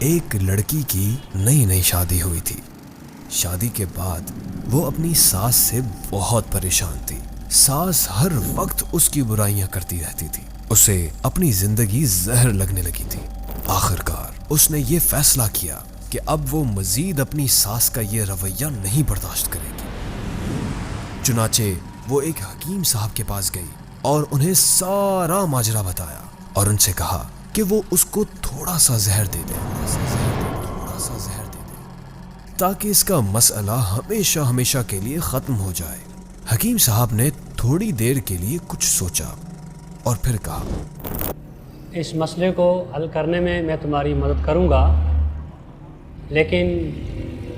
ایک لڑکی کی نئی نئی شادی ہوئی تھی۔ شادی کے بعد وہ اپنی ساس سے بہت پریشان تھی۔ ساس ہر وقت اس کی برائیاں کرتی رہتی تھی، اسے اپنی زندگی زہر لگنے لگی تھی۔ آخرکار اس نے یہ فیصلہ کیا کہ اب وہ مزید اپنی ساس کا یہ رویہ نہیں برداشت کرے گی۔ چنانچہ وہ ایک حکیم صاحب کے پاس گئی اور انہیں سارا ماجرا بتایا اور ان سے کہا کہ وہ اس کو تھوڑا سا زہر دے دے تاکہ اس کا مسئلہ ہمیشہ ہمیشہ کے لیے ختم ہو جائے۔ حکیم صاحب نے تھوڑی دیر کے لیے کچھ سوچا اور پھر کہا، اس مسئلے کو حل کرنے میں تمہاری مدد کروں گا، لیکن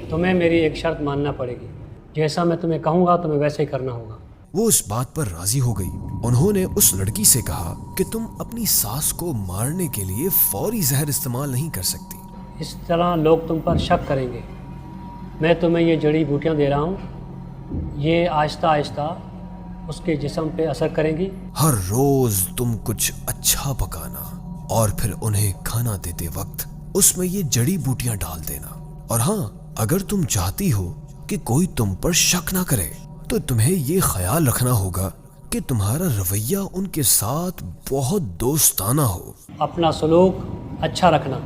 تمہیں میری ایک شرط ماننا پڑے گی۔ جیسا میں تمہیں کہوں گا تمہیں ویسے ہی کرنا ہوگا۔ وہ اس بات پر راضی ہو گئی۔ انہوں نے اس لڑکی سے کہا کہ تم اپنی ساس کو مارنے کے لیے فوری زہر استعمال نہیں کر سکتی۔ اس طرح لوگ تم پر شک کریں گے۔ میں تمہیں یہ جڑی بوٹیاں دے رہا ہوں، یہ آہستہ آہستہ اس کے جسم پہ اثر کریں گی۔ ہر روز تم کچھ اچھا پکانا اور پھر انہیں کھانا دیتے وقت اس میں یہ جڑی بوٹیاں ڈال دینا، اور ہاں، اگر تم چاہتی ہو کہ کوئی تم پر شک نہ کرے تو تمہیں یہ خیال رکھنا ہوگا کہ تمہارا رویہ ان کے ساتھ بہت دوستانہ ہو، اپنا سلوک اچھا رکھنا،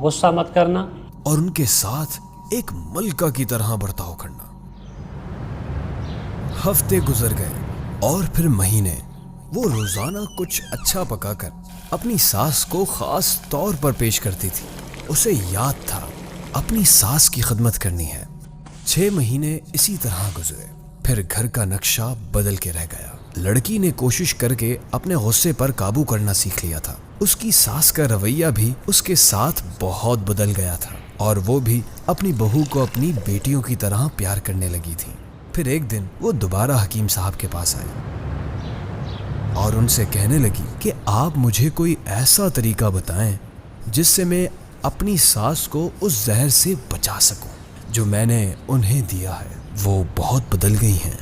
غصہ مت کرنا، اور ان کے ساتھ ایک ملکہ کی طرح برتاؤ کرنا۔ ہفتے گزر گئے اور پھر مہینے۔ وہ روزانہ کچھ اچھا پکا کر اپنی ساس کو خاص طور پر پیش کرتی تھی۔ اسے یاد تھا اپنی ساس کی خدمت کرنی ہے۔ 6 مہینے اسی طرح گزرے، پھر گھر کا نقشہ بدل کے رہ گیا۔ لڑکی نے کوشش کر کے اپنے غصے پر قابو کرنا سیکھ لیا تھا۔ اس کی ساس کا رویہ بھی اس کے ساتھ بہت بدل گیا تھا اور وہ بھی اپنی بہو کو اپنی بیٹیوں کی طرح پیار کرنے لگی تھی۔ پھر ایک دن وہ دوبارہ حکیم صاحب کے پاس آئی اور ان سے کہنے لگی کہ آپ مجھے کوئی ایسا طریقہ بتائیں جس سے میں اپنی ساس کو اس زہر سے بچا سکوں جو میں نے انہیں دیا ہے۔ وہ بہت بدل گئی ہیں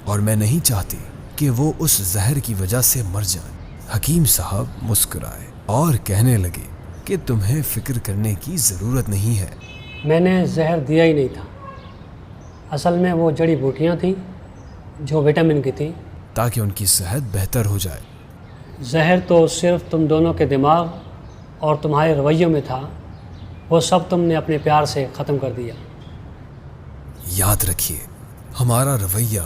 اور میں نہیں چاہتی کہ وہ اس زہر کی وجہ سے مر جائیں۔ حکیم صاحب مسکرائے اور کہنے لگے کہ تمہیں فکر کرنے کی ضرورت نہیں ہے، میں نے زہر دیا ہی نہیں تھا۔ اصل میں وہ جڑی بوٹیاں تھیں جو وٹامن کی تھیں، تاکہ ان کی صحت بہتر ہو جائے۔ زہر تو صرف تم دونوں کے دماغ اور تمہارے رویوں میں تھا، وہ سب تم نے اپنے پیار سے ختم کر دیا۔ یاد رکھیے، ہمارا رویہ،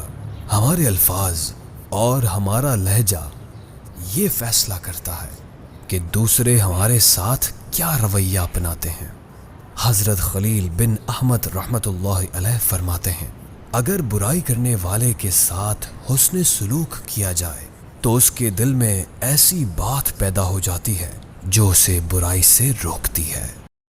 ہمارے الفاظ اور ہمارا لہجہ یہ فیصلہ کرتا ہے کہ دوسرے ہمارے ساتھ کیا رویہ اپناتے ہیں۔ حضرت خلیل بن احمد رحمۃ اللہ علیہ فرماتے ہیں، اگر برائی کرنے والے کے ساتھ حسن سلوک کیا جائے تو اس کے دل میں ایسی بات پیدا ہو جاتی ہے جو اسے برائی سے روکتی ہے۔